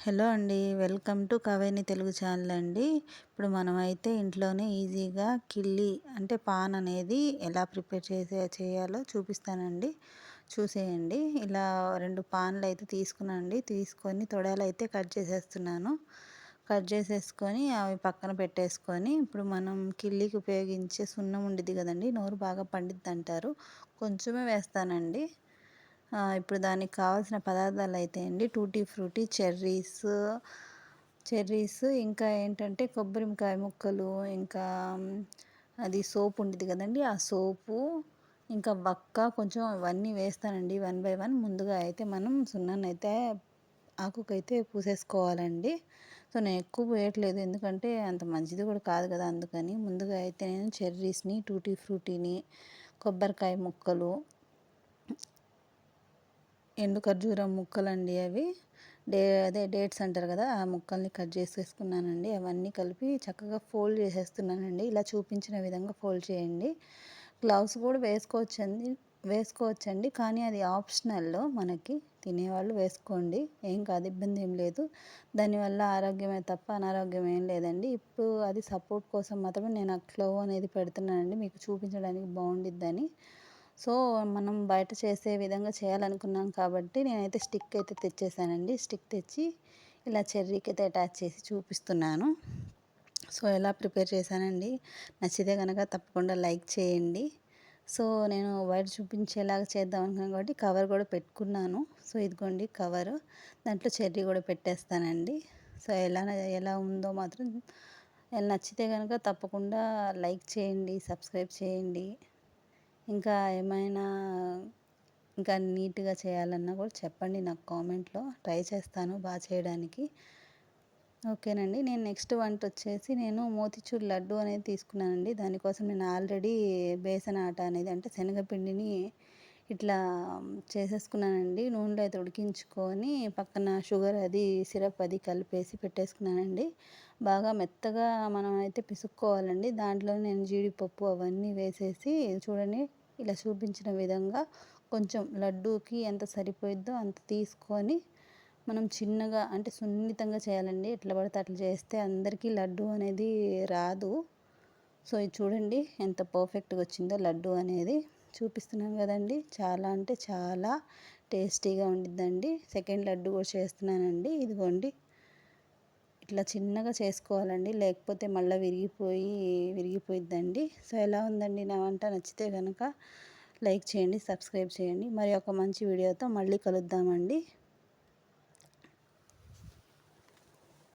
Hello అండి. Welcome to కవేని Telugu channel అండి. ఇప్పుడు మనమైతే ఇంట్లోనే ఈజీగా కిళ్ళి అంటే పాన్ అనేది ఎలా ప్రిపేర్ చేయాలో చూపిస్తానండి. చూసేయండి. ఇలా 2 పాన్లు అయితే తీసుకున్నానండి. తీసుకొని తొడాలైతే కట్ చేసేస్తున్నాను. కట్ చేసేసుకొని అవి పక్కన పెట్టేసుకొని ఇప్పుడు మనం కిళ్ళికి ఉపయోగించే సున్నం ఉండిద్ది కదండీ! నోరు బాగా పండిద్దంటారు. కొంచెమే వేస్తానండి. ఇప్పుడు దానికి కావాల్సిన పదార్థాలైతే అండి టూటీ ఫ్రూటీ, చెర్రీస్ ఇంకా ఏంటంటే కొబ్బరికాయ ముక్కలు, ఇంకా అది సోప్ ఉండిద్ది కదండీ! ఆ సోపు, ఇంకా వక్క కొంచెం ఇవన్నీ వేస్తానండి వన్ బై వన్. ముందుగా అయితే మనం సున్నాన్నయితే ఆకుకైతే పూసేసుకోవాలండి. సో, నేను ఎక్కువ వేయట్లేదు ఎందుకంటే అంత మంచిది కూడా కాదు కదా! అందుకని. ముందుగా అయితే నేను చెర్రీస్‌ని, టూటీ ఫ్రూటీని, కొబ్బరికాయ ముక్కలు, ఎండు ఖర్జూరం ముక్కలండి అవి. అదే డేట్స్ అంటారు కదా! ఆ ముక్కల్ని కట్ చేసేసుకున్నానండి. అవన్నీ కలిపి చక్కగా ఫోల్డ్ చేసేస్తున్నానండి. ఇలా చూపించిన విధంగా ఫోల్డ్ చేయండి. గ్లవ్స్ కూడా వేసుకోవచ్చండి. కానీ అది ఆప్షనల్ మనకి. తినేవాళ్ళు వేసుకోండి. ఏం కాదు, ఇబ్బంది ఏం లేదు. దానివల్ల ఆరోగ్యమే తప్ప అనారోగ్యం ఏం లేదండి. ఇప్పుడు అది సపోర్ట్ కోసం మాత్రమే నేను ఆ గ్లవ్ అనేది పెడుతున్నానండి, మీకు చూపించడానికి బాగుండిద్దని. సో, మనం బయట చేసే విధంగా చేయాలనుకున్నాం కాబట్టి నేనైతే స్టిక్ అయితే తెచ్చేసానండి. స్టిక్ తెచ్చి ఇలా చెర్రీకి అయితే అటాచ్ చేసి చూపిస్తున్నాను. సో, ఎలా ప్రిపేర్ చేశానండి. నచ్చితే కనుక తప్పకుండా లైక్ చేయండి. సో, నేను బయట చూపించేలాగా చేద్దాం అనుకున్నాను కాబట్టి కవర్ కూడా పెట్టుకున్నాను. సో, ఇదిగోండి కవరు. దాంట్లో చెర్రీ కూడా పెట్టేస్తానండి. సో, ఎలా ఉందో మాత్రం నచ్చితే కనుక తప్పకుండా లైక్ చేయండి, సబ్స్క్రైబ్ చేయండి. ఇంకా ఏమైనా ఇంకా నీట్‌గా చేయాలన్నా కూడా చెప్పండి నాకు కామెంట్‌లో. ట్రై చేస్తాను చేయడానికి. ఓకేనండి. నేను నెక్స్ట్ వంటొచ్చేసి నేను మోతిచూర్ లడ్డు అనేది తీసుకున్నానండి. దానికోసం నేను ఆల్రెడీ బేసన్ ఆట అనేది అంటే శనగపిండిని ఇట్లా చేసేసుకున్నానండి. నూనెలో అయితే ఉడికించుకొని పక్కన షుగర్ అది సిరప్ అది కలిపేసి పెట్టేసుకున్నానండి. బాగా మెత్తగా మనం అయితే పిసుక్కోవాలండి. దాంట్లో నేను జీడిపప్పు అవన్నీ వేసేసి చూడండి ఇలా చూపించిన విధంగా కొంచెం లడ్డూకి ఎంత సరిపోయిద్దో అంత తీసుకొని మనం చిన్నగా అంటే సున్నితంగా చేయాలండి. ఎట్లా పడితే అట్లా చేస్తే అందరికీ లడ్డు అనేది రాదు. సో, ఇది చూడండి ఎంత పర్ఫెక్ట్‌గా వచ్చిందో లడ్డు అనేది. చూపిస్తున్నాను కదండీ! చాలా అంటే చాలా టేస్టీగా ఉండిద్దండి. సెకండ్ లడ్డు కూడా చేస్తున్నానండి. ఇదిగోండి ఇట్లా చిన్నగా చేసుకోవాలండి. లేకపోతే మళ్ళీ విరిగిపోయిద్దండి. సో, ఎలా ఉందండి నా వంట? నచ్చితే గనక లైక్ చేయండి, సబ్స్క్రైబ్ చేయండి. మరి ఒక మంచి వీడియోతో మళ్ళీ కలుద్దామండి.